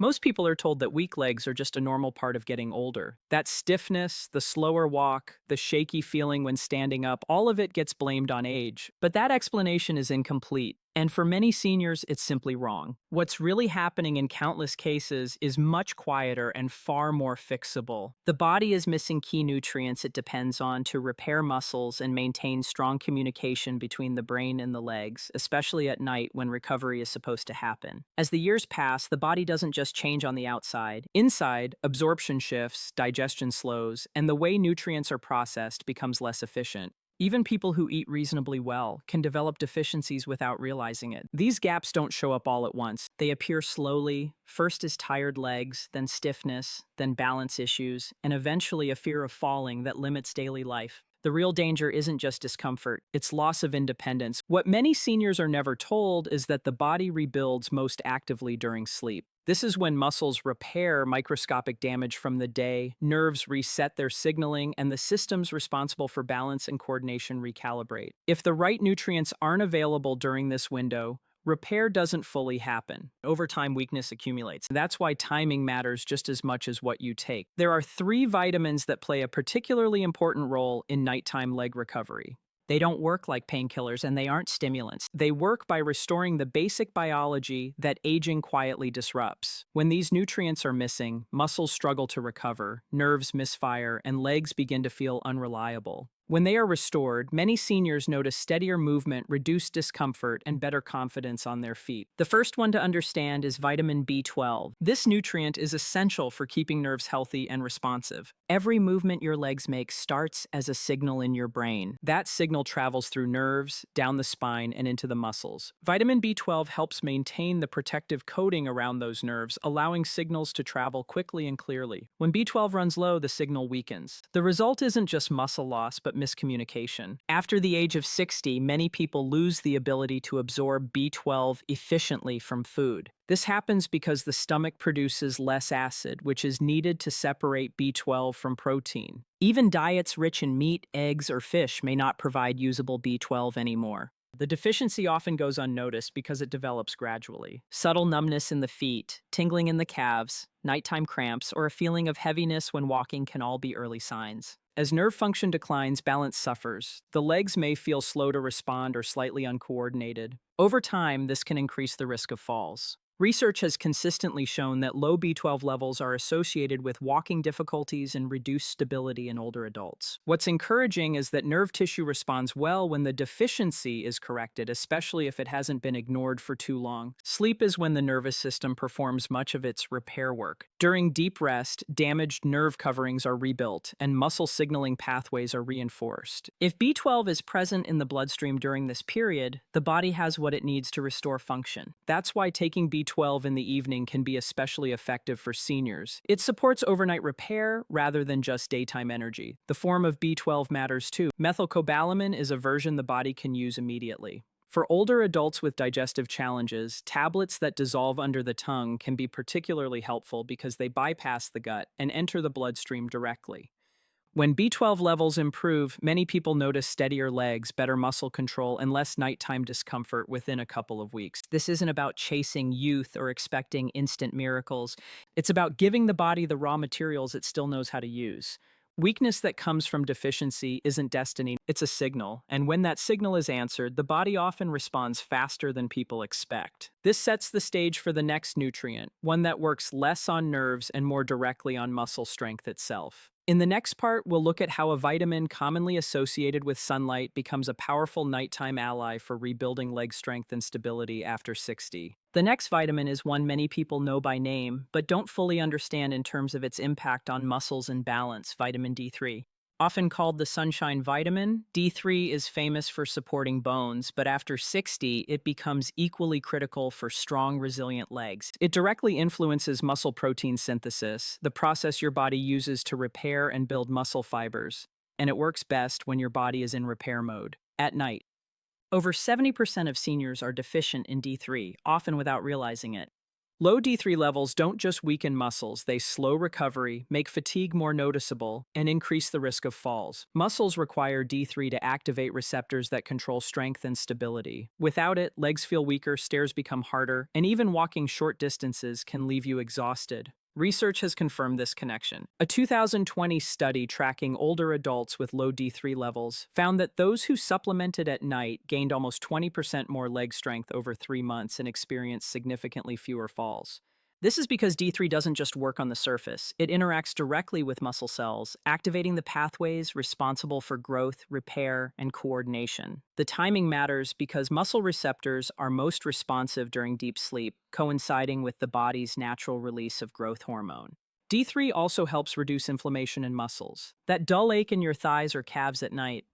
Most people are told that weak legs are just a normal part of getting older. That stiffness, the slower walk, the shaky feeling when standing up, all of it gets blamed on age. But that explanation is incomplete. And for many seniors, it's simply wrong. What's really happening in countless cases is much quieter and far more fixable. The body is missing key nutrients it depends on to repair muscles and maintain strong communication between the brain and the legs, especially at night when recovery is supposed to happen. As the years pass, the body doesn't just change on the outside. Inside, absorption shifts, digestion slows, and the way nutrients are processed becomes less efficient. Even people who eat reasonably well can develop deficiencies without realizing it. These gaps don't show up all at once. They appear slowly, first as tired legs, then stiffness, then balance issues, and eventually a fear of falling that limits daily life. The real danger isn't just discomfort, it's loss of independence. What many seniors are never told is that the body rebuilds most actively during sleep. This is when muscles repair microscopic damage from the day, nerves reset their signaling, and the systems responsible for balance and coordination recalibrate. If the right nutrients aren't available during this window, repair doesn't fully happen. Over time, weakness accumulates. That's why timing matters just as much as what you take. There are 3 vitamins that play a particularly important role in nighttime leg recovery. They don't work like painkillers and they aren't stimulants. They work by restoring the basic biology that aging quietly disrupts. When these nutrients are missing, muscles struggle to recover, nerves misfire, and legs begin to feel unreliable. When they are restored, many seniors notice steadier movement, reduced discomfort, and better confidence on their feet. The first one to understand is vitamin B12. This nutrient is essential for keeping nerves healthy and responsive. Every movement your legs make starts as a signal in your brain. That signal travels through nerves, down the spine, and into the muscles. Vitamin B12 helps maintain the protective coating around those nerves, allowing signals to travel quickly and clearly. When B12 runs low, the signal weakens. The result isn't just muscle loss, but miscommunication. After the age of 60, many people lose the ability to absorb B12 efficiently from food. This happens because the stomach produces less acid, which is needed to separate B12 from protein. Even diets rich in meat, eggs, or fish may not provide usable B12 anymore. The deficiency often goes unnoticed because it develops gradually. Subtle numbness in the feet, tingling in the calves, nighttime cramps, or a feeling of heaviness when walking can all be early signs. As nerve function declines, balance suffers. The legs may feel slow to respond or slightly uncoordinated. Over time, this can increase the risk of falls. Research has consistently shown that low B12 levels are associated with walking difficulties and reduced stability in older adults. What's encouraging is that nerve tissue responds well when the deficiency is corrected, especially if it hasn't been ignored for too long. Sleep is when the nervous system performs much of its repair work. During deep rest, damaged nerve coverings are rebuilt and muscle signaling pathways are reinforced. If B12 is present in the bloodstream during this period, the body has what it needs to restore function. That's why taking B12 in the evening can be especially effective for seniors. It supports overnight repair rather than just daytime energy. The form of B12 matters too. Methylcobalamin is a version the body can use immediately. For older adults with digestive challenges, tablets that dissolve under the tongue can be particularly helpful because they bypass the gut and enter the bloodstream directly. When B12 levels improve, many people notice steadier legs, better muscle control, and less nighttime discomfort within a couple of weeks. This isn't about chasing youth or expecting instant miracles. It's about giving the body the raw materials it still knows how to use. Weakness that comes from deficiency isn't destiny, it's a signal, and when that signal is answered, the body often responds faster than people expect. This sets the stage for the next nutrient, one that works less on nerves and more directly on muscle strength itself. In the next part, we'll look at how a vitamin commonly associated with sunlight becomes a powerful nighttime ally for rebuilding leg strength and stability after 60. The next vitamin is one many people know by name, but don't fully understand in terms of its impact on muscles and balance, vitamin D3. Often called the sunshine vitamin, D3 is famous for supporting bones, but after 60, it becomes equally critical for strong, resilient legs. It directly influences muscle protein synthesis, the process your body uses to repair and build muscle fibers, and it works best when your body is in repair mode, at night. Over 70% of seniors are deficient in D3, often without realizing it. Low D3 levels don't just weaken muscles, they slow recovery, make fatigue more noticeable, and increase the risk of falls. Muscles require D3 to activate receptors that control strength and stability. Without it, legs feel weaker, stairs become harder, and even walking short distances can leave you exhausted. Research has confirmed this connection. A 2020 study tracking older adults with low D3 levels found that those who supplemented at night gained almost 20% more leg strength over 3 months and experienced significantly fewer falls. This is because D3 doesn't just work on the surface. It interacts directly with muscle cells, activating the pathways responsible for growth, repair, and coordination. The timing matters because muscle receptors are most responsive during deep sleep, coinciding with the body's natural release of growth hormone. D3 also helps reduce inflammation in muscles. That dull ache in your thighs or calves at night,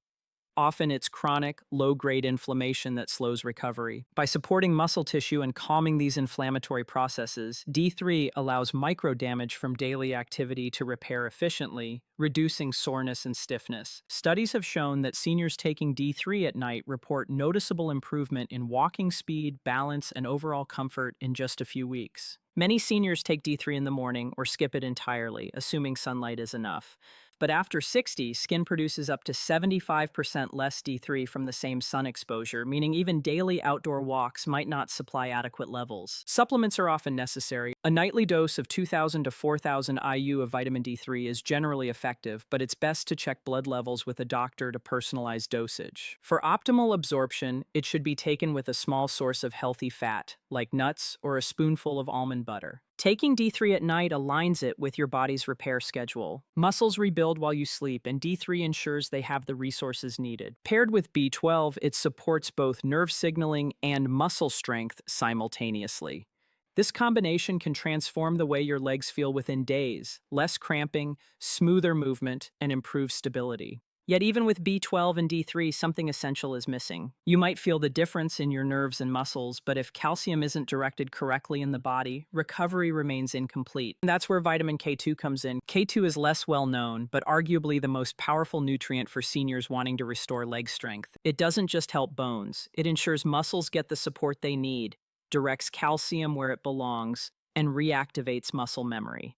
often it's chronic, low-grade inflammation that slows recovery. By supporting muscle tissue and calming these inflammatory processes, D3 allows micro-damage from daily activity to repair efficiently, reducing soreness and stiffness. Studies have shown that seniors taking D3 at night report noticeable improvement in walking speed, balance, and overall comfort in just a few weeks. Many seniors take D3 in the morning or skip it entirely, assuming sunlight is enough. But after 60, skin produces up to 75% less D3 from the same sun exposure, meaning even daily outdoor walks might not supply adequate levels. Supplements are often necessary. A nightly dose of 2,000 to 4,000 IU of vitamin D3 is generally effective, but it's best to check blood levels with a doctor to personalize dosage. For optimal absorption, it should be taken with a small source of healthy fat, like nuts or a spoonful of almond butter. Taking D3 at night aligns it with your body's repair schedule. Muscles rebuild while you sleep, and D3 ensures they have the resources needed. Paired with B12, it supports both nerve signaling and muscle strength simultaneously. This combination can transform the way your legs feel within days: less cramping, smoother movement, and improved stability. Yet even with B12 and D3, something essential is missing. You might feel the difference in your nerves and muscles, but if calcium isn't directed correctly in the body, recovery remains incomplete. And that's where vitamin K2 comes in. K2 is less well known, but arguably the most powerful nutrient for seniors wanting to restore leg strength. It doesn't just help bones. It ensures muscles get the support they need, directs calcium where it belongs, and reactivates muscle memory.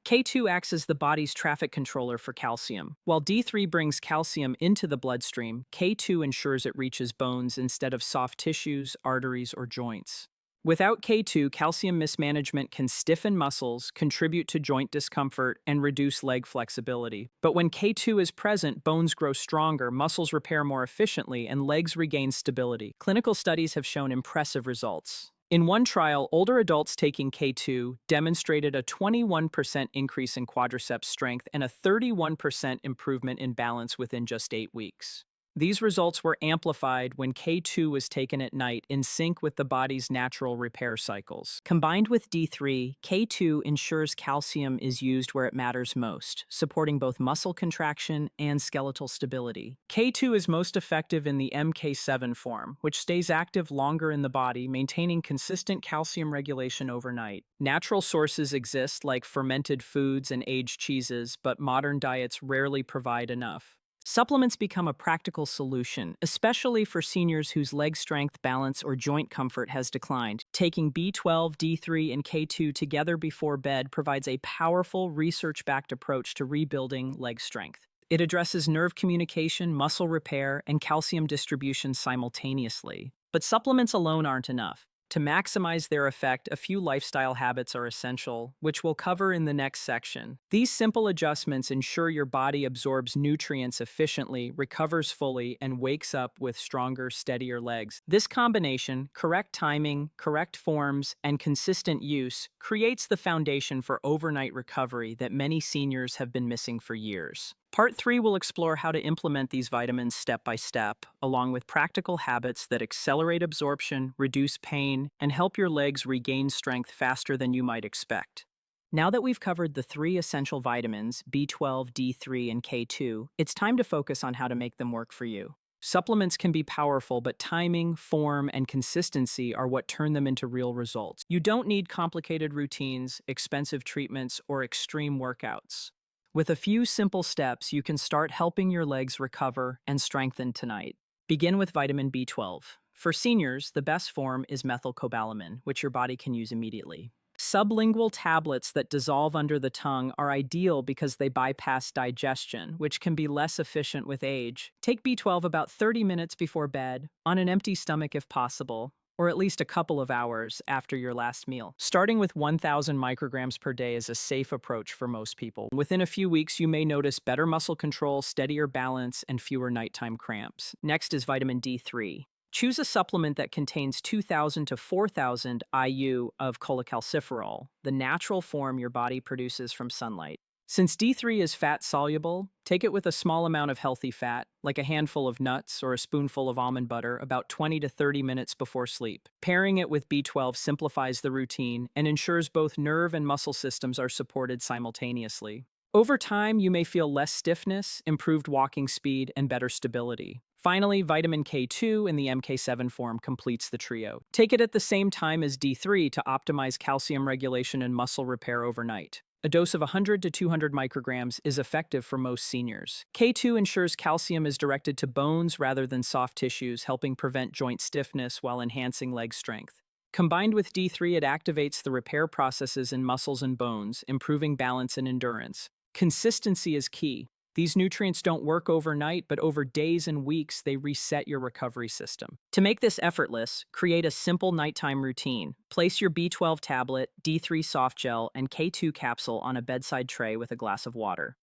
K2 acts as the body's traffic controller for calcium. While D3 brings calcium into the bloodstream, K2 ensures it reaches bones instead of soft tissues, arteries, or joints. Without K2, calcium mismanagement can stiffen muscles, contribute to joint discomfort, and reduce leg flexibility. But when K2 is present, bones grow stronger, muscles repair more efficiently, and legs regain stability. Clinical studies have shown impressive results. In one trial, older adults taking K2 demonstrated a 21% increase in quadriceps strength and a 31% improvement in balance within just 8 weeks. These results were amplified when K2 was taken at night in sync with the body's natural repair cycles. Combined with D3, K2 ensures calcium is used where it matters most, supporting both muscle contraction and skeletal stability. K2 is most effective in the MK7 form, which stays active longer in the body, maintaining consistent calcium regulation overnight. Natural sources exist like fermented foods and aged cheeses, but modern diets rarely provide enough. Supplements become a practical solution, especially for seniors whose leg strength, balance, or joint comfort has declined. Taking B12, D3, and K2 together before bed provides a powerful, research-backed approach to rebuilding leg strength. It addresses nerve communication, muscle repair, and calcium distribution simultaneously. But supplements alone aren't enough. To maximize their effect, a few lifestyle habits are essential, which we'll cover in the next section. These simple adjustments ensure your body absorbs nutrients efficiently, recovers fully, and wakes up with stronger, steadier legs. This combination, correct timing, correct forms, and consistent use, creates the foundation for overnight recovery that many seniors have been missing for years. Part 3 will explore how to implement these vitamins step by step, along with practical habits that accelerate absorption, reduce pain, and help your legs regain strength faster than you might expect. Now that we've covered the 3 essential vitamins, B12, D3, and K2, it's time to focus on how to make them work for you. Supplements can be powerful, but timing, form, and consistency are what turn them into real results. You don't need complicated routines, expensive treatments, or extreme workouts. With a few simple steps, you can start helping your legs recover and strengthen tonight. Begin with vitamin B12. For seniors, the best form is methylcobalamin, which your body can use immediately. Sublingual tablets that dissolve under the tongue are ideal because they bypass digestion, which can be less efficient with age. Take B12 about 30 minutes before bed, on an empty stomach if possible, or at least a couple of hours after your last meal. Starting with 1,000 micrograms per day is a safe approach for most people. Within a few weeks, you may notice better muscle control, steadier balance, and fewer nighttime cramps. Next is vitamin D3. Choose a supplement that contains 2,000 to 4,000 IU of cholecalciferol, the natural form your body produces from sunlight. Since D3 is fat soluble, take it with a small amount of healthy fat, like a handful of nuts or a spoonful of almond butter, about 20 to 30 minutes before sleep. Pairing it with B12 simplifies the routine and ensures both nerve and muscle systems are supported simultaneously. Over time, you may feel less stiffness, improved walking speed, and better stability. Finally, vitamin K2 in the MK7 form completes the trio. Take it at the same time as D3 to optimize calcium regulation and muscle repair overnight. A dose of 100 to 200 micrograms is effective for most seniors. K2 ensures calcium is directed to bones rather than soft tissues, helping prevent joint stiffness while enhancing leg strength. Combined with D3, it activates the repair processes in muscles and bones, improving balance and endurance. Consistency is key. These nutrients don't work overnight, but over days and weeks, they reset your recovery system. To make this effortless, create a simple nighttime routine. Place your B12 tablet, D3 soft gel, and K2 capsule on a bedside tray with a glass of water.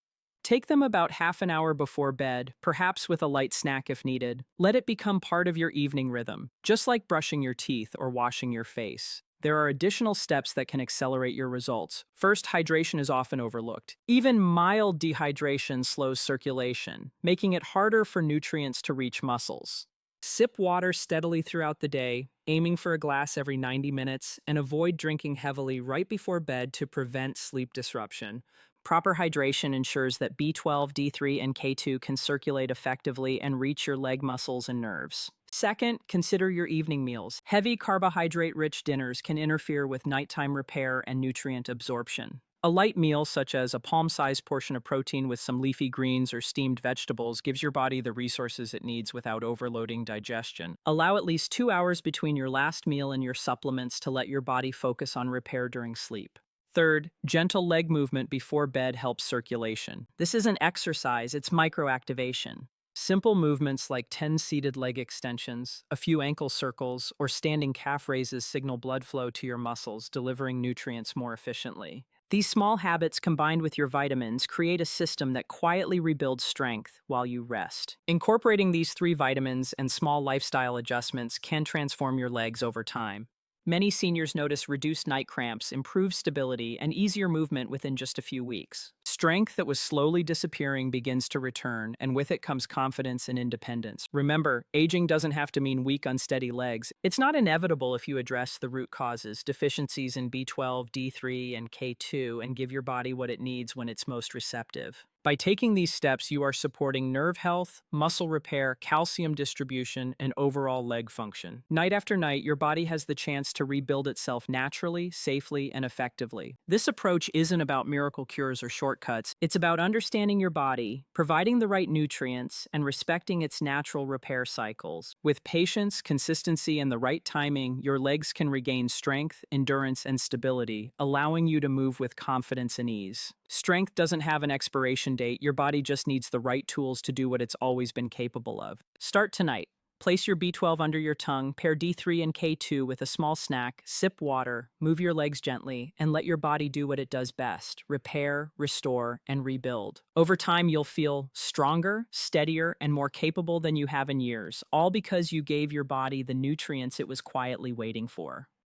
Take them about half an hour before bed, perhaps with a light snack if needed. Let it become part of your evening rhythm, just like brushing your teeth or washing your face. There are additional steps that can accelerate your results. First, hydration is often overlooked. Even mild dehydration slows circulation, making it harder for nutrients to reach muscles. Sip water steadily throughout the day, aiming for a glass every 90 minutes, and avoid drinking heavily right before bed to prevent sleep disruption. Proper hydration ensures that B12, D3, and K2 can circulate effectively and reach your leg muscles and nerves. Second, consider your evening meals. Heavy carbohydrate-rich dinners can interfere with nighttime repair and nutrient absorption. A light meal, such as a palm-sized portion of protein with some leafy greens or steamed vegetables, gives your body the resources it needs without overloading digestion. Allow at least 2 hours between your last meal and your supplements to let your body focus on repair during sleep. Third, gentle leg movement before bed helps circulation. This isn't exercise, it's microactivation. Simple movements like 10 seated leg extensions, a few ankle circles, or standing calf raises signal blood flow to your muscles, delivering nutrients more efficiently. These small habits combined with your vitamins create a system that quietly rebuilds strength while you rest. Incorporating these 3 vitamins and small lifestyle adjustments can transform your legs over time. Many seniors notice reduced night cramps, improved stability, and easier movement within just a few weeks. Strength that was slowly disappearing begins to return, and with it comes confidence and independence. Remember, aging doesn't have to mean weak, unsteady legs. It's not inevitable if you address the root causes, deficiencies in B12, D3, and K2, and give your body what it needs when it's most receptive. By taking these steps, you are supporting nerve health, muscle repair, calcium distribution, and overall leg function. Night after night, your body has the chance to rebuild itself naturally, safely, and effectively. This approach isn't about miracle cures or shortcuts. It's about understanding your body, providing the right nutrients, and respecting its natural repair cycles. With patience, consistency, and the right timing, your legs can regain strength, endurance, and stability, allowing you to move with confidence and ease. Strength doesn't have an expiration date. Your body just needs the right tools to do what it's always been capable of. Start tonight. Place your B12 under your tongue, pair D3 and K2 with a small snack, sip water, move your legs gently, and let your body do what it does best: repair, restore, and rebuild. Over time, you'll feel stronger, steadier, and more capable than you have in years, all because you gave your body the nutrients it was quietly waiting for.